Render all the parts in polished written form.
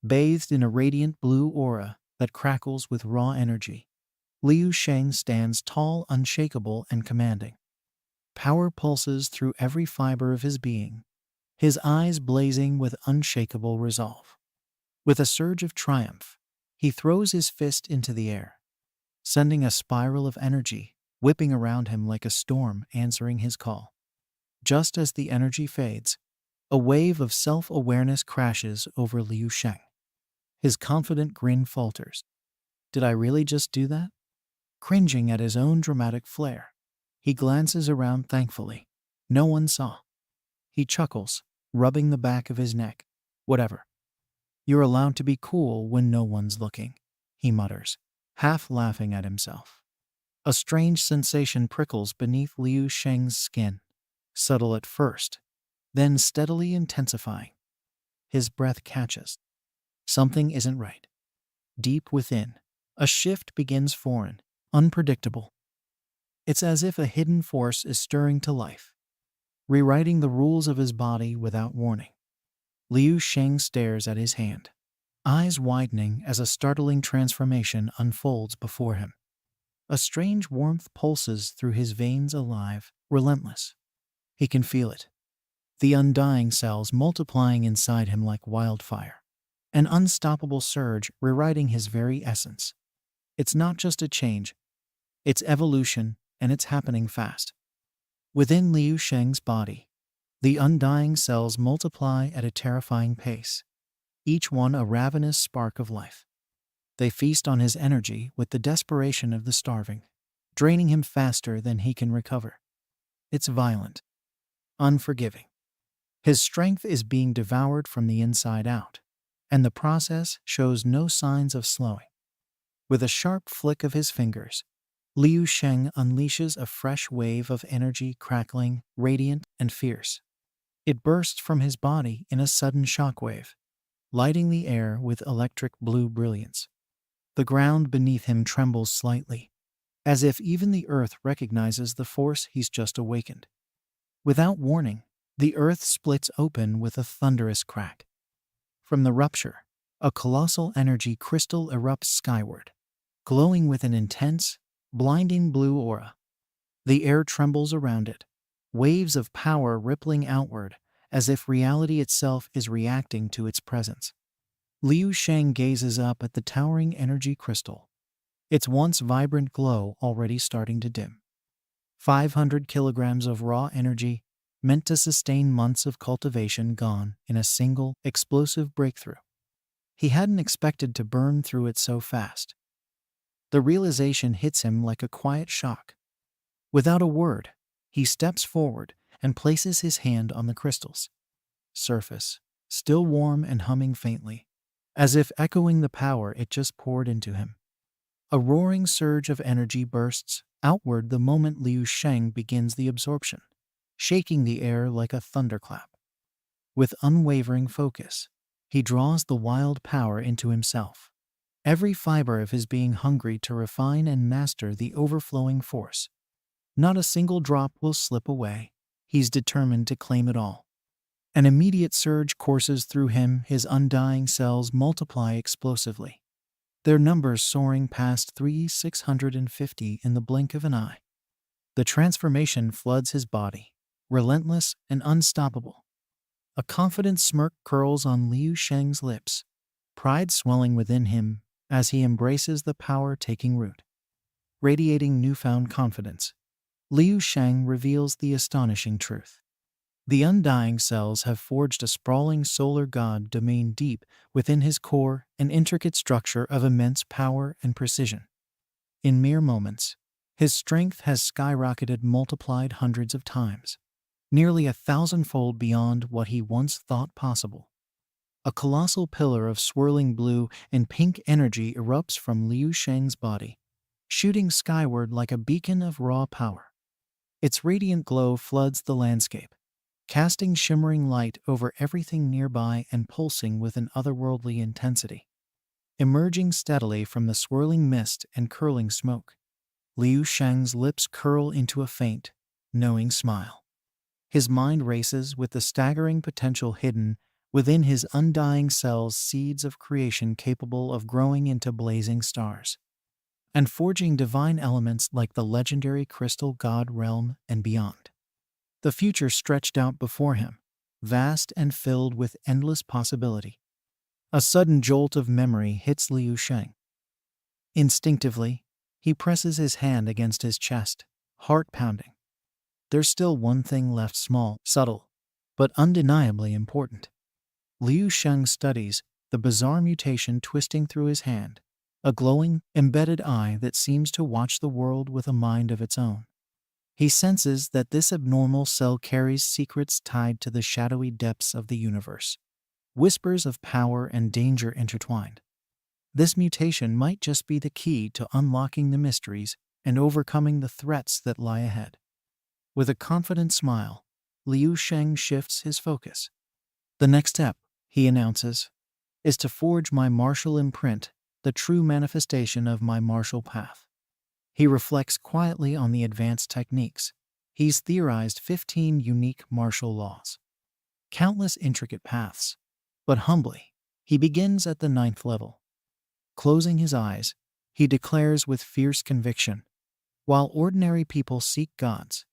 bathed in a radiant blue aura that crackles with raw energy. Liu Shang stands tall, unshakable, and commanding. Power pulses through every fiber of his being, his eyes blazing with unshakable resolve. With a surge of triumph, he throws his fist into the air, sending a spiral of energy whipping around him like a storm answering his call. Just as the energy fades, a wave of self-awareness crashes over Liu Shang. His confident grin falters. Did I really just do that? Cringing at his own dramatic flair, he glances around thankfully. No one saw. He chuckles, rubbing the back of his neck. Whatever. You're allowed to be cool when no one's looking, he mutters, half laughing at himself. A strange sensation prickles beneath Liu Shang's skin, subtle at first, then steadily intensifying. His breath catches. Something isn't right. Deep within, a shift begins foreign, unpredictable. It's as if a hidden force is stirring to life, rewriting the rules of his body without warning. Liu Shang stares at his hand, eyes widening as a startling transformation unfolds before him. A strange warmth pulses through his veins, alive, relentless. He can feel it. The undying cells multiplying inside him like wildfire. An unstoppable surge rewriting his very essence. It's not just a change. It's evolution, and it's happening fast. Within Liu Shang's body, the undying cells multiply at a terrifying pace, each one a ravenous spark of life. They feast on his energy with the desperation of the starving, draining him faster than he can recover. It's violent, unforgiving. His strength is being devoured from the inside out, and the process shows no signs of slowing. With a sharp flick of his fingers, Liu Shang unleashes a fresh wave of energy, crackling, radiant, and fierce. It bursts from his body in a sudden shockwave, lighting the air with electric blue brilliance. The ground beneath him trembles slightly, as if even the earth recognizes the force he's just awakened. Without warning, the earth splits open with a thunderous crack. From the rupture, a colossal energy crystal erupts skyward, glowing with an intense, blinding blue aura. The air trembles around it, waves of power rippling outward, as if reality itself is reacting to its presence. Liu Shang gazes up at the towering energy crystal, its once vibrant glow already starting to dim. 500 kilograms of raw energy, meant to sustain months of cultivation, gone in a single, explosive breakthrough. He hadn't expected to burn through it so fast. The realization hits him like a quiet shock. Without a word, he steps forward and places his hand on the crystal's surface, still warm and humming faintly, as if echoing the power it just poured into him. A roaring surge of energy bursts outward the moment Liu Shang begins the absorption, shaking the air like a thunderclap. With unwavering focus, he draws the wild power into himself, every fiber of his being hungry to refine and master the overflowing force. Not a single drop will slip away. He's determined to claim it all. An immediate surge courses through him, his undying cells multiply explosively, their numbers soaring past 3,650 in the blink of an eye. The transformation floods his body, relentless and unstoppable. A confident smirk curls on Liu Shang's lips, pride swelling within him as he embraces the power taking root. Radiating newfound confidence, Liu Shang reveals the astonishing truth. The undying cells have forged a sprawling solar god domain deep within his core, an intricate structure of immense power and precision. In mere moments, his strength has skyrocketed, multiplied hundreds of times, nearly 1,000-fold beyond what he once thought possible. A colossal pillar of swirling blue and pink energy erupts from Liu Shang's body, shooting skyward like a beacon of raw power. Its radiant glow floods the landscape, casting shimmering light over everything nearby and pulsing with an otherworldly intensity. Emerging steadily from the swirling mist and curling smoke, Liu Shang's lips curl into a faint, knowing smile. His mind races with the staggering potential hidden Within his undying cells, seeds of creation capable of growing into blazing stars and forging divine elements like the legendary crystal god realm and beyond. The future stretched out before him, vast and filled with endless possibility. A sudden jolt of memory hits Liu Shang. Instinctively, he presses his hand against his chest, heart pounding. There's still one thing left, small, subtle, but undeniably important. Liu Shang studies the bizarre mutation twisting through his hand, a glowing, embedded eye that seems to watch the world with a mind of its own. He senses that this abnormal cell carries secrets tied to the shadowy depths of the universe, whispers of power and danger intertwined. This mutation might just be the key to unlocking the mysteries and overcoming the threats that lie ahead. With a confident smile, Liu Shang shifts his focus. The next step, he announces, is to forge my martial imprint, the true manifestation of my martial path. He reflects quietly on the advanced techniques. He's theorized 15 unique martial laws, countless intricate paths. But humbly, he begins at the 9th level. Closing his eyes, he declares with fierce conviction, while ordinary people seek gods,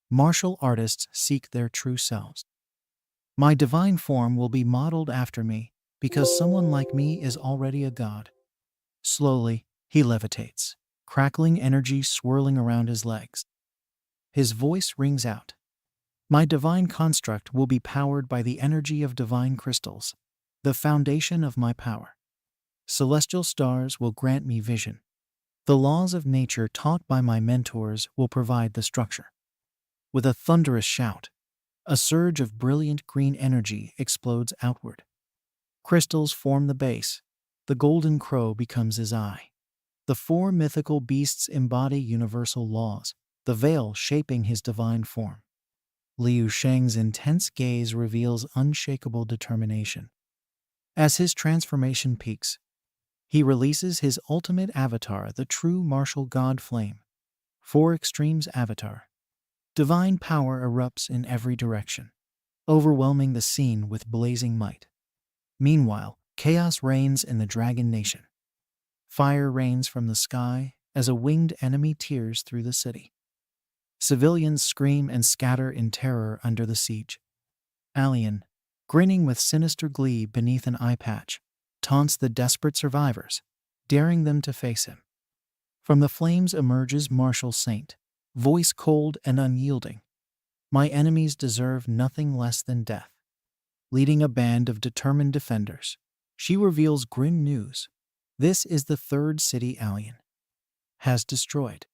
martial artists seek their true selves. My divine form will be modeled after me because someone like me is already a god. Slowly, he levitates, crackling energy swirling around his legs. His voice rings out. My divine construct will be powered by the energy of divine crystals, the foundation of my power. Celestial stars will grant me vision. The laws of nature taught by my mentors will provide the structure. With a thunderous shout, a surge of brilliant green energy explodes outward. Crystals form the base. The golden crow becomes his eye. The 4 mythical beasts embody universal laws, the veil shaping his divine form. Liu Shang's intense gaze reveals unshakable determination. As his transformation peaks, he releases his ultimate avatar, the true martial god flame. 4 extremes avatar. Divine power erupts in every direction, overwhelming the scene with blazing might. Meanwhile, chaos reigns in the Dragon Nation. Fire rains from the sky as a winged enemy tears through the city. Civilians scream and scatter in terror under the siege. Alien, grinning with sinister glee beneath an eye patch, taunts the desperate survivors, daring them to face him. From the flames emerges martial saint, voice cold and unyielding. My enemies deserve nothing less than death. Leading a band of determined defenders, she reveals grim news. This is the 3rd city Alien has destroyed.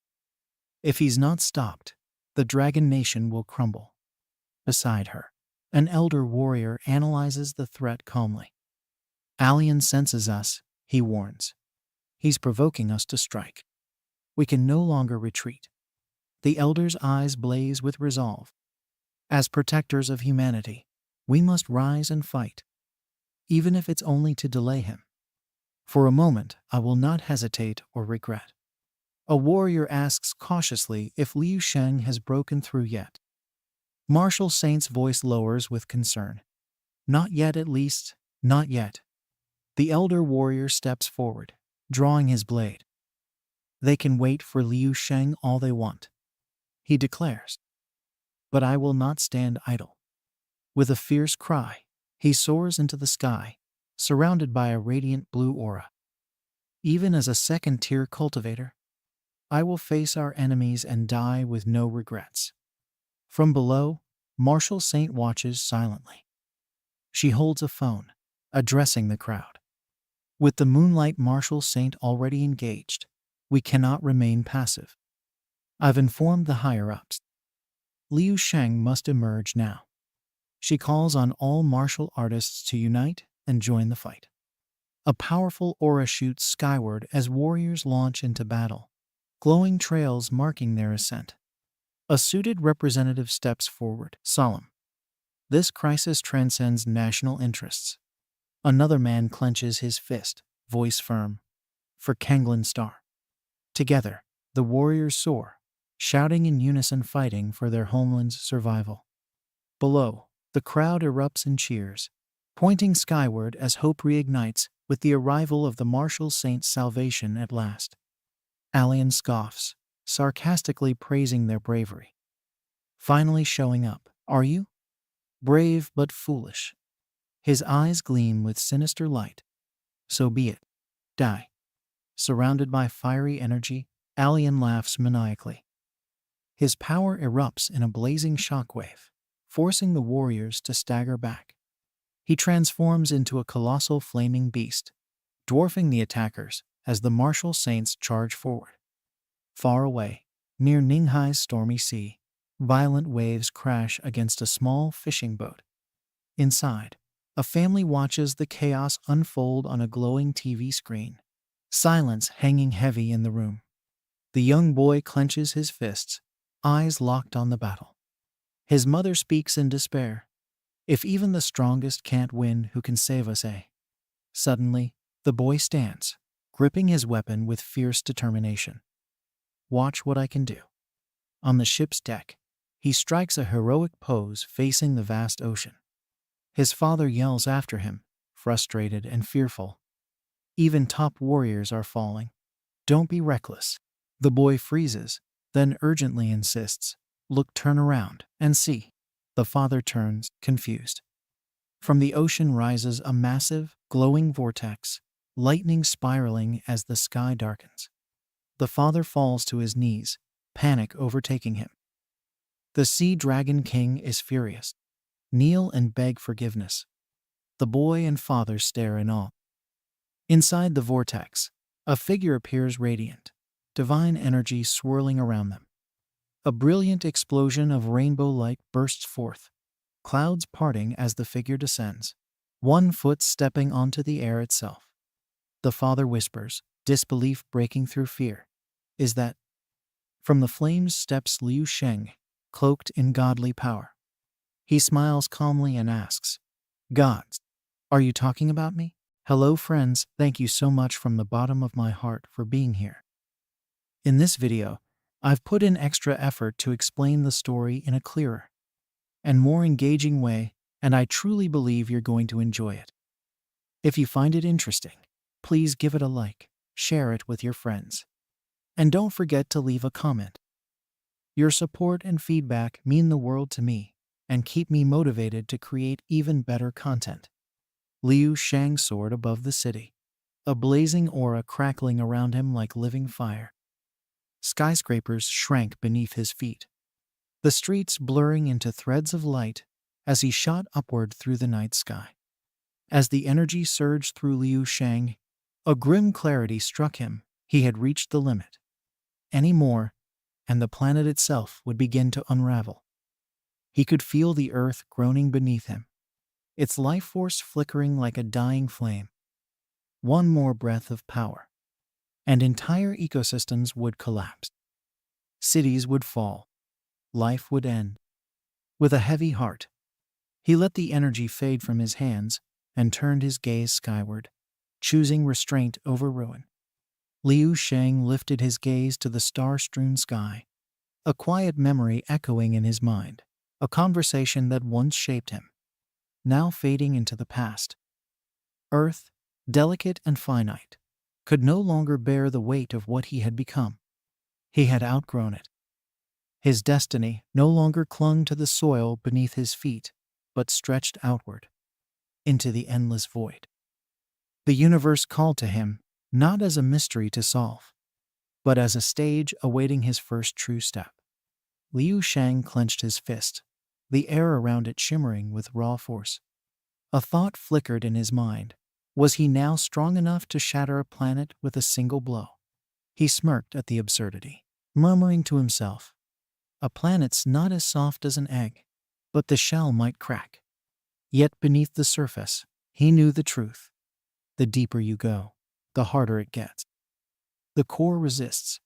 If he's not stopped, the Dragon Nation will crumble. Beside her, an elder warrior analyzes the threat calmly. Alien senses us, he warns. He's provoking us to strike. We can no longer retreat. The elder's eyes blaze with resolve. As protectors of humanity, we must rise and fight, even if it's only to delay him. For a moment, I will not hesitate or regret. A warrior asks cautiously if Liu Shang has broken through yet. Martial Saint's voice lowers with concern. Not yet, at least, not yet. The elder warrior steps forward, drawing his blade. They can wait for Liu Shang all they want, he declares. But I will not stand idle. With a fierce cry, he soars into the sky, surrounded by a radiant blue aura. Even as a second-tier cultivator, I will face our enemies and die with no regrets. From below, Martial Saint watches silently. She holds a phone, addressing the crowd. With the moonlight Martial Saint already engaged, we cannot remain passive. I've informed the higher-ups. Liu Shang must emerge now. She calls on all martial artists to unite and join the fight. A powerful aura shoots skyward as warriors launch into battle, glowing trails marking their ascent. A suited representative steps forward, solemn. This crisis transcends national interests. Another man clenches his fist, voice firm. For Kanglan Star. Together, the warriors soar, shouting in unison, fighting for their homeland's survival. Below, the crowd erupts in cheers. pointing skyward as hope reignites with the arrival of the martial saint's salvation at last. Alien scoffs, sarcastically praising their bravery. Finally showing up, are you? Brave but foolish. His eyes gleam with sinister light. So be it. Die. Surrounded by fiery energy, Alien laughs maniacally. His power erupts in a blazing shockwave, forcing the warriors to stagger back. He transforms into a colossal flaming beast, dwarfing the attackers as the martial saints charge forward. Far away, near Ninghai's stormy sea, violent waves crash against a small fishing boat. Inside, a family watches the chaos unfold on a glowing TV screen, silence hanging heavy in the room. The young boy clenches his fists, eyes locked on the battle. His mother speaks in despair. If even the strongest can't win, who can save us, eh? Suddenly, the boy stands, gripping his weapon with fierce determination. Watch what I can do. On the ship's deck, he strikes a heroic pose facing the vast ocean. His father yells after him, frustrated and fearful. Even top warriors are falling. Don't be reckless. The boy freezes, then urgently insists, look, turn around, and see. The father turns, confused. From the ocean rises a massive, glowing vortex, lightning spiraling as the sky darkens. The father falls to his knees, panic overtaking him. The Sea Dragon King is furious. Kneel and beg forgiveness. The boy and father stare in awe. Inside the vortex, a figure appears radiant, divine energy swirling around them. A brilliant explosion of rainbow light bursts forth, clouds parting as the figure descends, one foot stepping onto the air itself. The father whispers, disbelief breaking through fear. Is that? From the flames steps Liu Shang, cloaked in godly power. He smiles calmly and asks, Gods, are you talking about me? Hello friends, thank you so much from the bottom of my heart for being here. In this video, I've put in extra effort to explain the story in a clearer and more engaging way, and I truly believe you're going to enjoy it. If you find it interesting, please give it a like, share it with your friends, and don't forget to leave a comment. Your support and feedback mean the world to me and keep me motivated to create even better content. Liu Shang soared above the city, a blazing aura crackling around him like living fire. Skyscrapers shrank beneath his feet, the streets blurring into threads of light as he shot upward through the night sky. As the energy surged through Liu Shang, a grim clarity struck him. He had reached the limit. Any more, and the planet itself would begin to unravel. He could feel the earth groaning beneath him, its life force flickering like a dying flame. One more breath of power, and entire ecosystems would collapse. Cities would fall. Life would end. With a heavy heart, he let the energy fade from his hands and turned his gaze skyward, choosing restraint over ruin. Liu Shang lifted his gaze to the star-strewn sky, a quiet memory echoing in his mind, a conversation that once shaped him, now fading into the past. Earth, delicate and finite, could no longer bear the weight of what he had become. He had outgrown it. His destiny no longer clung to the soil beneath his feet, but stretched outward, into the endless void. The universe called to him, not as a mystery to solve, but as a stage awaiting his first true step. Liu Shang clenched his fist, the air around it shimmering with raw force. A thought flickered in his mind. Was he now strong enough to shatter a planet with a single blow? He smirked at the absurdity, murmuring to himself, a planet's not as soft as an egg, but the shell might crack. Yet beneath the surface, he knew the truth. The deeper you go, the harder it gets. The core resists.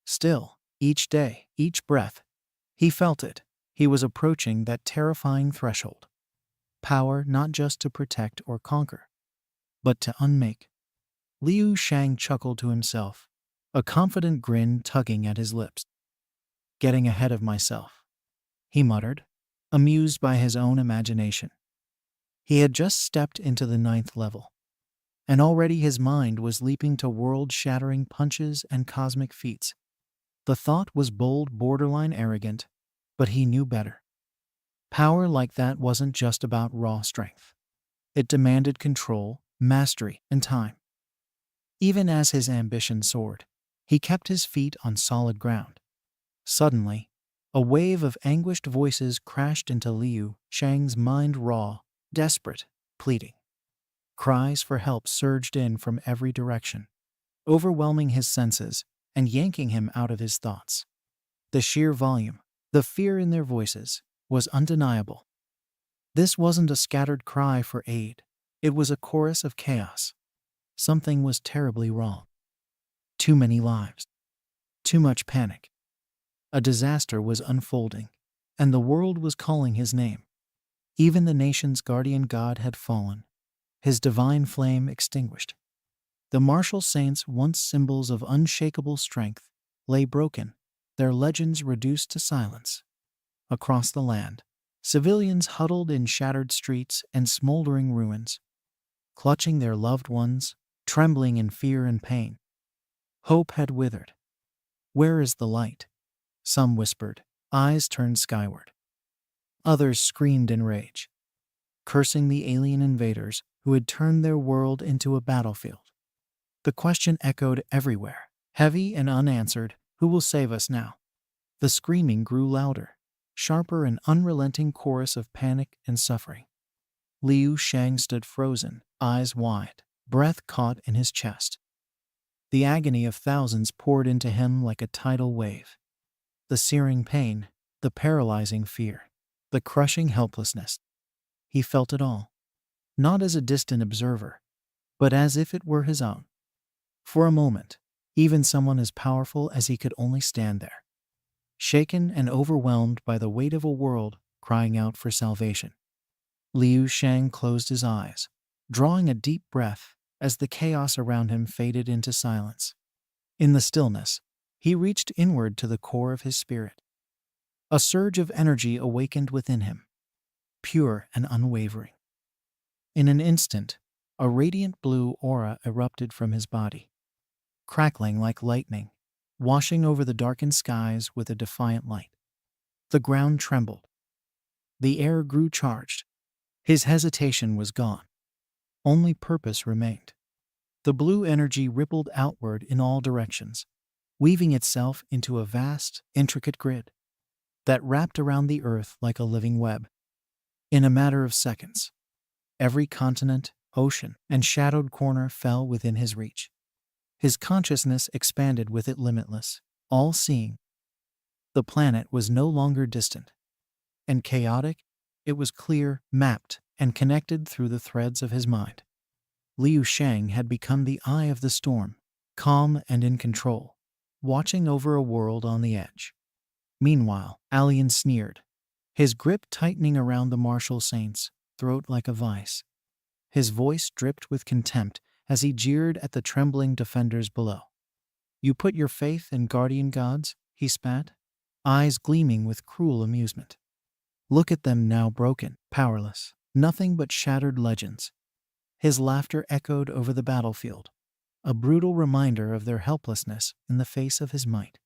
Still, each day, each breath, he felt it. He was approaching that terrifying threshold. Power not just to protect or conquer, but to unmake. Liu Shang chuckled to himself, a confident grin tugging at his lips. Getting ahead of myself, he muttered, amused by his own imagination. He had just stepped into the 9th level, and already his mind was leaping to world-shattering punches and cosmic feats. The thought was bold, borderline arrogant, but he knew better. Power like that wasn't just about raw strength. It demanded control, mastery, and time. Even as his ambition soared, he kept his feet on solid ground. Suddenly, a wave of anguished voices crashed into Liu Shang's mind, raw, desperate, pleading. Cries for help surged in from every direction, overwhelming his senses and yanking him out of his thoughts. The sheer volume, the fear in their voices, was undeniable. This wasn't a scattered cry for aid. It was a chorus of chaos. Something was terribly wrong. Too many lives. Too much panic. A disaster was unfolding, and the world was calling his name. Even the nation's guardian god had fallen, his divine flame extinguished. The martial saints, once symbols of unshakable strength, lay broken, their legends reduced to silence. Across the land, civilians huddled in shattered streets and smoldering ruins, clutching their loved ones, trembling in fear and pain. Hope had withered. "Where is the light?" some whispered, eyes turned skyward. Others screamed in rage, cursing the alien invaders who had turned their world into a battlefield. The question echoed everywhere, heavy and unanswered: who will save us now? The screaming grew louder, sharper, an unrelenting chorus of panic and suffering. Liu Shang stood frozen, eyes wide, breath caught in his chest. The agony of thousands poured into him like a tidal wave. The searing pain, the paralyzing fear, the crushing helplessness. He felt it all, not as a distant observer, but as if it were his own. For a moment, even someone as powerful as he could only stand there, shaken and overwhelmed by the weight of a world crying out for salvation. Liu Shang closed his eyes, drawing a deep breath as the chaos around him faded into silence. In the stillness, he reached inward to the core of his spirit. A surge of energy awakened within him, pure and unwavering. In an instant, a radiant blue aura erupted from his body, crackling like lightning, washing over the darkened skies with a defiant light. The ground trembled. The air grew charged. His hesitation was gone. Only purpose remained. The blue energy rippled outward in all directions, weaving itself into a vast, intricate grid that wrapped around the earth like a living web. In a matter of seconds, every continent, ocean, and shadowed corner fell within his reach. His consciousness expanded with it, limitless, all-seeing. The planet was no longer distant and chaotic. It was clear, mapped, and connected through the threads of his mind. Liu Shang had become the eye of the storm, calm and in control, watching over a world on the edge. Meanwhile, Alien sneered, his grip tightening around the martial saint's throat like a vice. His voice dripped with contempt as he jeered at the trembling defenders below. "You put your faith in guardian gods?" he spat, eyes gleaming with cruel amusement. "Look at them now, broken, powerless, nothing but shattered legends." His laughter echoed over the battlefield, a brutal reminder of their helplessness in the face of his might.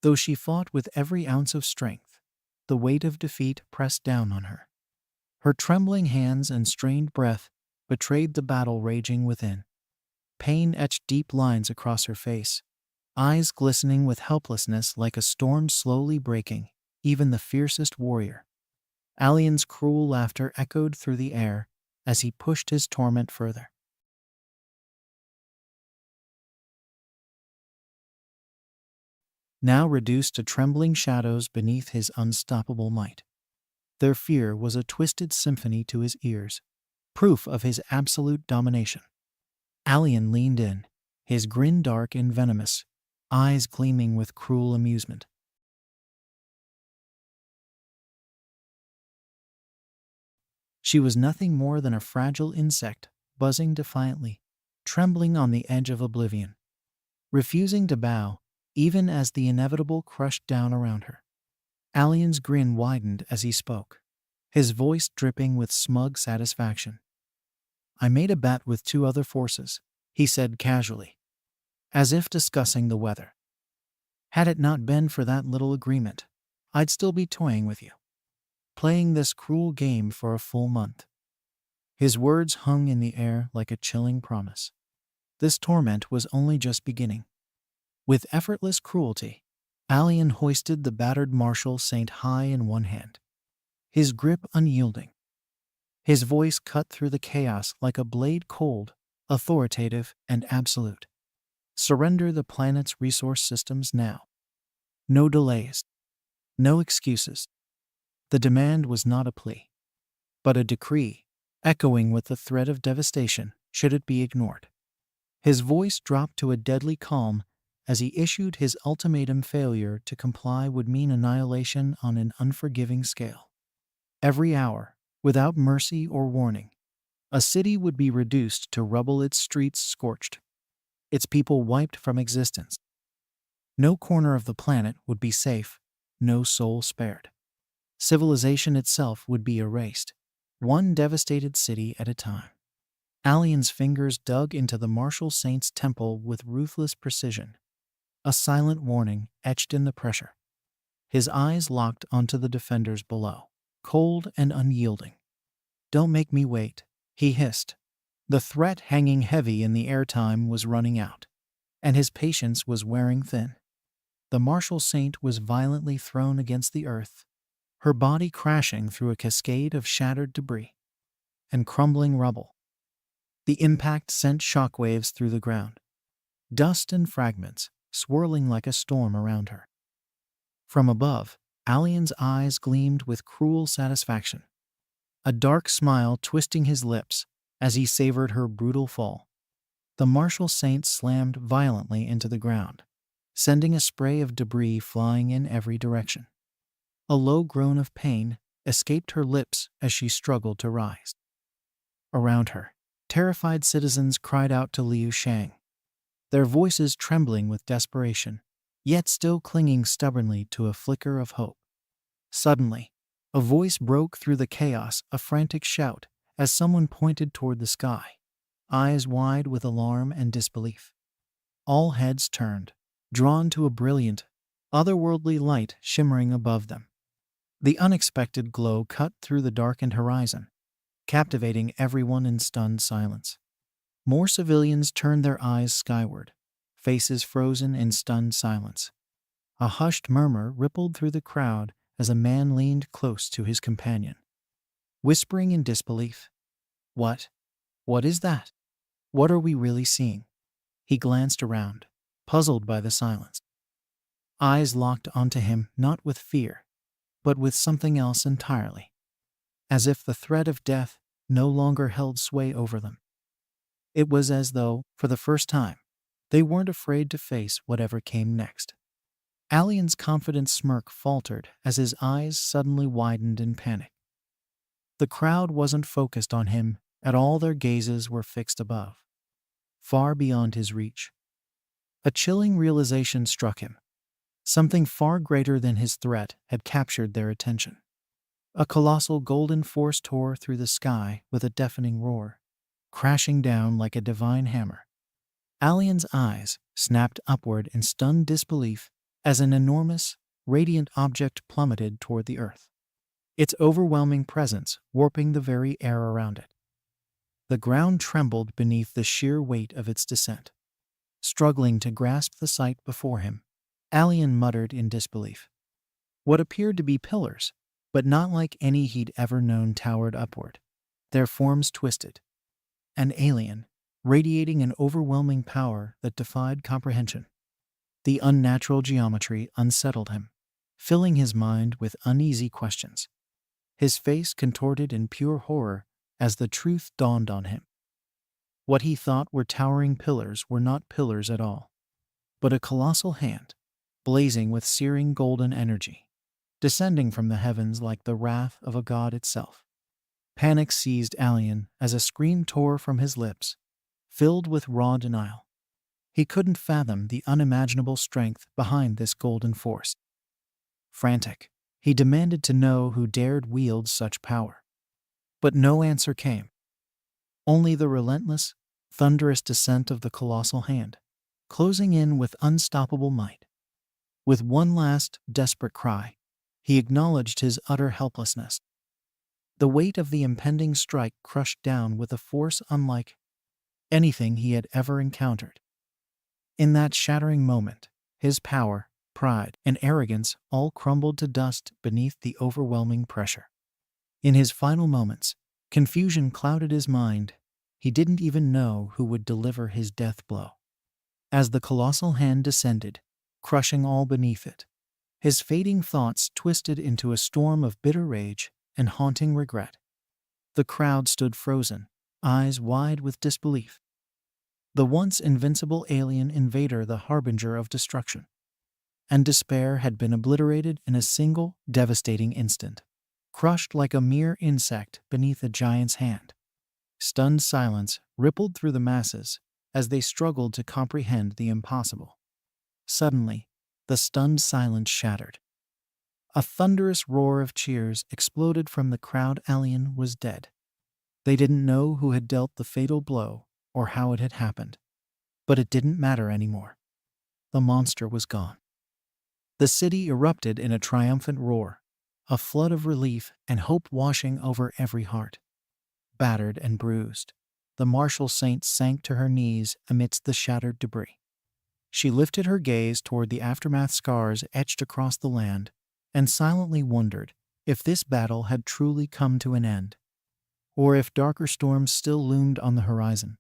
Though she fought with every ounce of strength, the weight of defeat pressed down on her. Her trembling hands and strained breath betrayed the battle raging within. Pain etched deep lines across her face, eyes glistening with helplessness like a storm slowly breaking even the fiercest warrior. Alien's cruel laughter echoed through the air as he pushed his torment further. Now reduced to trembling shadows beneath his unstoppable might. Their fear was a twisted symphony to his ears, proof of his absolute domination. Alien leaned in, his grin dark and venomous, eyes gleaming with cruel amusement. She was nothing more than a fragile insect, buzzing defiantly, trembling on the edge of oblivion, refusing to bow, even as the inevitable crushed down around her. Alien's grin widened as he spoke. his voice dripping with smug satisfaction. "I made a bet with 2 other forces," he said casually, as if discussing the weather. "Had it not been for that little agreement, I'd still be toying with you, playing this cruel game for a full month." His words hung in the air like a chilling promise. This torment was only just beginning. With effortless cruelty, Alien hoisted the battered Martial Saint high in one hand, his grip unyielding. His voice cut through the chaos like a blade, cold, authoritative, and absolute. "Surrender the planet's resource systems now. No delays. No excuses." The demand was not a plea, but a decree, echoing with the threat of devastation should it be ignored. His voice dropped to a deadly calm as he issued his ultimatum. Failure to comply would mean annihilation on an unforgiving scale. Every hour, without mercy or warning, a city would be reduced to rubble, its streets scorched, its people wiped from existence. No corner of the planet would be safe, no soul spared. Civilization itself would be erased, one devastated city at a time. Alien's fingers dug into the Martial Saint's temple with ruthless precision, a silent warning etched in the pressure. His eyes locked onto the defenders below, cold and unyielding. "Don't make me wait," he hissed. The threat hanging heavy in the airtime was running out, and his patience was wearing thin. The Martial Saint was violently thrown against the earth, her body crashing through a cascade of shattered debris and crumbling rubble. The impact sent shockwaves through the ground, dust and fragments swirling like a storm around her. From above, Alien's eyes gleamed with cruel satisfaction, a dark smile twisting his lips as he savored her brutal fall. The Martial Saint slammed violently into the ground, sending a spray of debris flying in every direction. A low groan of pain escaped her lips as she struggled to rise. Around her, terrified citizens cried out to Liu Shang, their voices trembling with desperation, yet still clinging stubbornly to a flicker of hope. Suddenly, a voice broke through the chaos, a frantic shout, as someone pointed toward the sky, eyes wide with alarm and disbelief. All heads turned, drawn to a brilliant, otherworldly light shimmering above them. The unexpected glow cut through the darkened horizon, captivating everyone in stunned silence. More civilians turned their eyes skyward, faces frozen in stunned silence. A hushed murmur rippled through the crowd as a man leaned close to his companion, whispering in disbelief, What is that? What are we really seeing?" He glanced around, puzzled by the silence. Eyes locked onto him not with fear, but with something else entirely, as if the threat of death no longer held sway over them. It was as though, for the first time, they weren't afraid to face whatever came next. Alien's confident smirk faltered as his eyes suddenly widened in panic. The crowd wasn't focused on him at all, their gazes were fixed above, far beyond his reach. A chilling realization struck him. Something far greater than his threat had captured their attention. A colossal golden force tore through the sky with a deafening roar, crashing down like a divine hammer. Alien's eyes snapped upward in stunned disbelief as an enormous, radiant object plummeted toward the earth, its overwhelming presence warping the very air around it. The ground trembled beneath the sheer weight of its descent. Struggling to grasp the sight before him, Alien muttered in disbelief. What appeared to be pillars, but not like any he'd ever known, towered upward, their forms twisted. An alien, radiating an overwhelming power that defied comprehension. The unnatural geometry unsettled him, filling his mind with uneasy questions. His face contorted in pure horror as the truth dawned on him. What he thought were towering pillars were not pillars at all, but a colossal hand, blazing with searing golden energy, descending from the heavens like the wrath of a god itself. Panic seized Alien as a scream tore from his lips, filled with raw denial. He couldn't fathom the unimaginable strength behind this golden force. Frantic, He demanded to know who dared wield such power. But no answer came. Only the relentless, thunderous descent of the colossal hand, closing in with unstoppable might. With one last, desperate cry, he acknowledged his utter helplessness. The weight of the impending strike crushed down with a force unlike anything he had ever encountered. In that shattering moment, his power, pride, and arrogance all crumbled to dust beneath the overwhelming pressure. In his final moments, confusion clouded his mind. He didn't even know who would deliver his death blow. As the colossal hand descended, crushing all beneath it, his fading thoughts twisted into a storm of bitter rage and haunting regret. The crowd stood frozen, eyes wide with disbelief. The once invincible alien invader, the harbinger of destruction and despair, had been obliterated in a single, devastating instant, crushed like a mere insect beneath a giant's hand. Stunned silence rippled through the masses as they struggled to comprehend the impossible. Suddenly, the stunned silence shattered. A thunderous roar of cheers exploded from the crowd. Alien was dead. They didn't know who had dealt the fatal blow or how it had happened. But it didn't matter anymore. The monster was gone. The city erupted in a triumphant roar, a flood of relief and hope washing over every heart. Battered and bruised, the martial saint sank to her knees amidst the shattered debris. She lifted her gaze toward the aftermath scars etched across the land and silently wondered if this battle had truly come to an end, or if darker storms still loomed on the horizon.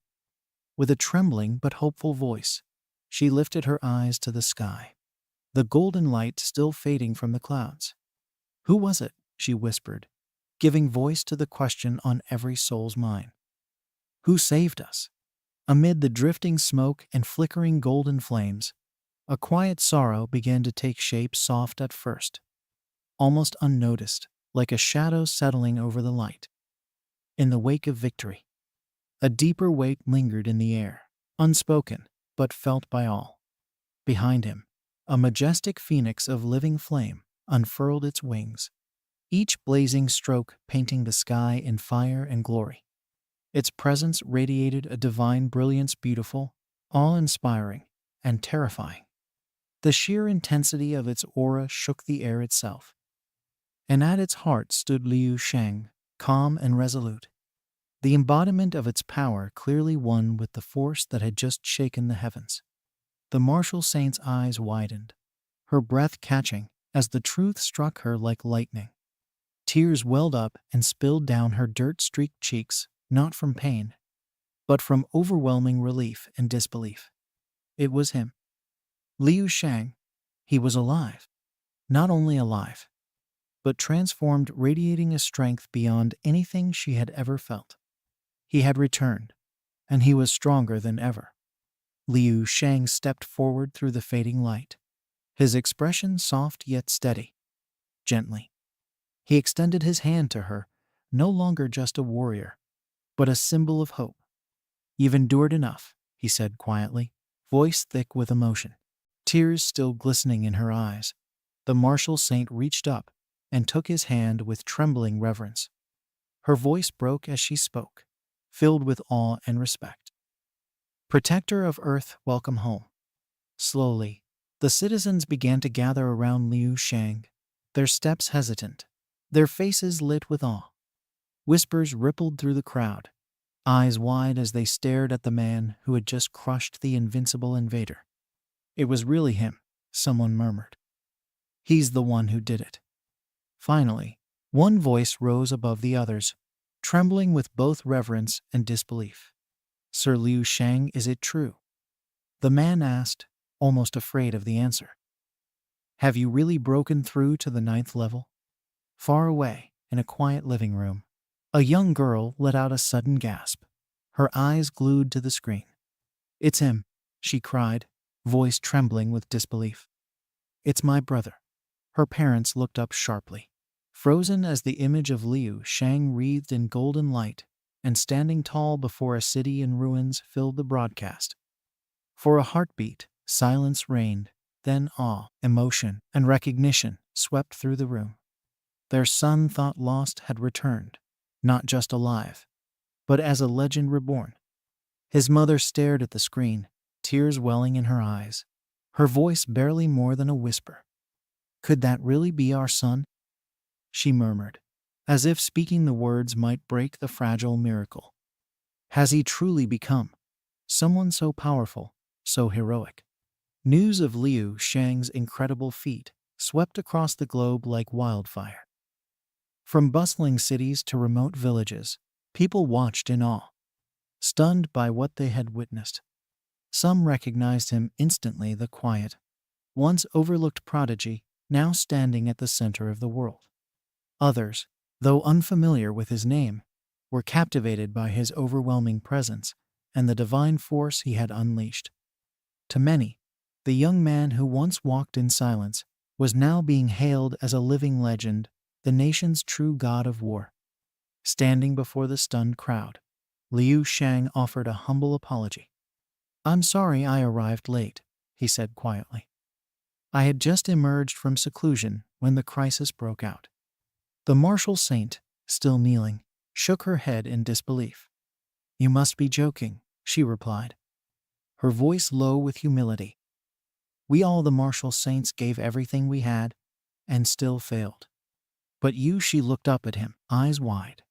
With a trembling but hopeful voice, she lifted her eyes to the sky, the golden light still fading from the clouds. "Who was it?" she whispered, giving voice to the question on every soul's mind. "Who saved us?" Amid the drifting smoke and flickering golden flames, a quiet sorrow began to take shape, soft at first, almost unnoticed, like a shadow settling over the light. In the wake of victory, a deeper weight lingered in the air, unspoken, but felt by all. Behind him, a majestic phoenix of living flame unfurled its wings, each blazing stroke painting the sky in fire and glory. Its presence radiated a divine brilliance, beautiful, awe-inspiring, and terrifying. The sheer intensity of its aura shook the air itself. And at its heart stood Liu Shang, calm and resolute, the embodiment of its power, clearly one with the force that had just shaken the heavens. The martial saint's eyes widened, her breath catching as the truth struck her like lightning. Tears welled up and spilled down her dirt-streaked cheeks, not from pain, but from overwhelming relief and disbelief. It was him. Liu Shang. He was alive. Not only alive, but transformed, radiating a strength beyond anything she had ever felt. He had returned, and he was stronger than ever. Liu Shang stepped forward through the fading light, his expression soft yet steady. Gently, he extended his hand to her, no longer just a warrior, but a symbol of hope. "You've endured enough," he said quietly, voice thick with emotion. Tears still glistening in her eyes, the martial saint reached up and took his hand with trembling reverence. Her voice broke as she spoke, filled with awe and respect. "Protector of Earth, welcome home." Slowly, the citizens began to gather around Liu Shang, their steps hesitant, their faces lit with awe. Whispers rippled through the crowd, eyes wide as they stared at the man who had just crushed the invincible invader. "It was really him," someone murmured. "He's the one who did it." Finally, one voice rose above the others, trembling with both reverence and disbelief. "Sir Liu Shang, is it true?" The man asked, almost afraid of the answer. "Have you really broken through to the 9th level?" Far away, in a quiet living room, a young girl let out a sudden gasp, her eyes glued to the screen. "It's him," she cried, voice trembling with disbelief. "It's my brother." Her parents looked up sharply, frozen as the image of Liu Shang wreathed in golden light and standing tall before a city in ruins filled the broadcast. For a heartbeat, silence reigned, then awe, emotion, and recognition swept through the room. Their son, thought lost, had returned, not just alive, but as a legend reborn. His mother stared at the screen, tears welling in her eyes, her voice barely more than a whisper. "Could that really be our son?" she murmured, as if speaking the words might break the fragile miracle. "Has he truly become someone so powerful, so heroic?" News of Liu Shang's incredible feat swept across the globe like wildfire. From bustling cities to remote villages, people watched in awe, stunned by what they had witnessed. Some recognized him instantly, the quiet, once overlooked prodigy, now standing at the center of the world. Others, though unfamiliar with his name, were captivated by his overwhelming presence and the divine force he had unleashed. To many, the young man who once walked in silence was now being hailed as a living legend, the nation's true god of war. Standing before the stunned crowd, Liu Shang offered a humble apology. "I'm sorry I arrived late," he said quietly. "I had just emerged from seclusion when the crisis broke out." The martial saint, still kneeling, shook her head in disbelief. "You must be joking," she replied, her voice low with humility. "We all the martial saints gave everything we had and still failed. But you," she looked up at him, eyes wide.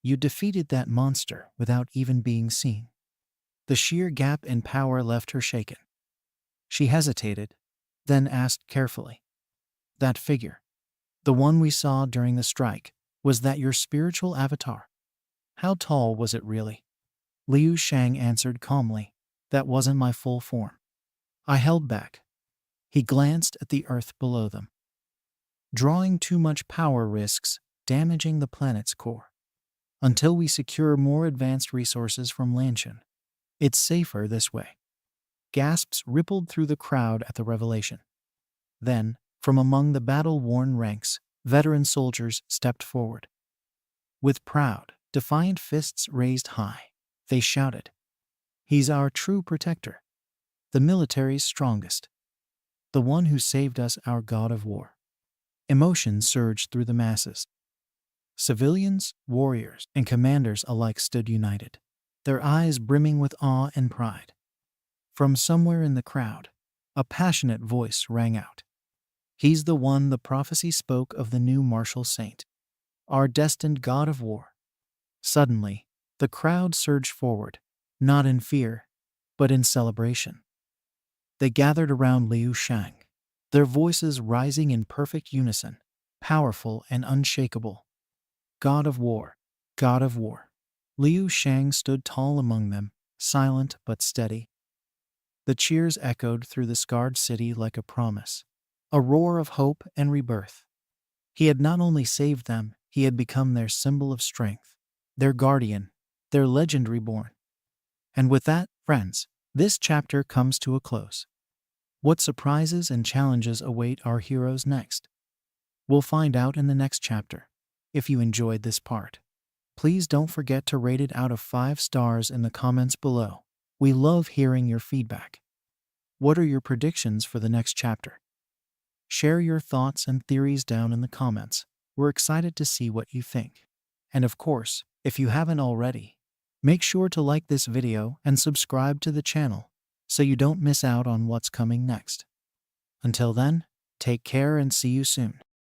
"You defeated that monster without even being seen." The sheer gap in power left her shaken. She hesitated, then asked carefully, "That figure, the one we saw during the strike, was that your spiritual avatar? How tall was it really?" Liu Shang answered calmly, "That wasn't my full form. I held back." He glanced at the earth below them. "Drawing too much power risks damaging the planet's core. Until we secure more advanced resources from Lanshan, it's safer this way." Gasps rippled through the crowd at the revelation. Then, from among the battle-worn ranks, veteran soldiers stepped forward. With proud, defiant fists raised high, they shouted, "He's our true protector, the military's strongest, the one who saved us, our god of war." Emotion surged through the masses. Civilians, warriors, and commanders alike stood united, their eyes brimming with awe and pride. From somewhere in the crowd, a passionate voice rang out. "He's the one the prophecy spoke of, the new martial saint, our destined god of war." Suddenly, the crowd surged forward, not in fear, but in celebration. They gathered around Liu Shang, their voices rising in perfect unison, powerful and unshakable. "God of war, god of war." Liu Shang stood tall among them, silent but steady. The cheers echoed through the scarred city like a promise, a roar of hope and rebirth. He had not only saved them, he had become their symbol of strength, their guardian, their legend reborn. And with that, friends, this chapter comes to a close. What surprises and challenges await our heroes next? We'll find out in the next chapter. If you enjoyed this part, please don't forget to rate it out of 5 stars in the comments below. We love hearing your feedback. What are your predictions for the next chapter? Share your thoughts and theories down in the comments. We're excited to see what you think. And of course, if you haven't already, make sure to like this video and subscribe to the channel so you don't miss out on what's coming next. Until then, take care and see you soon.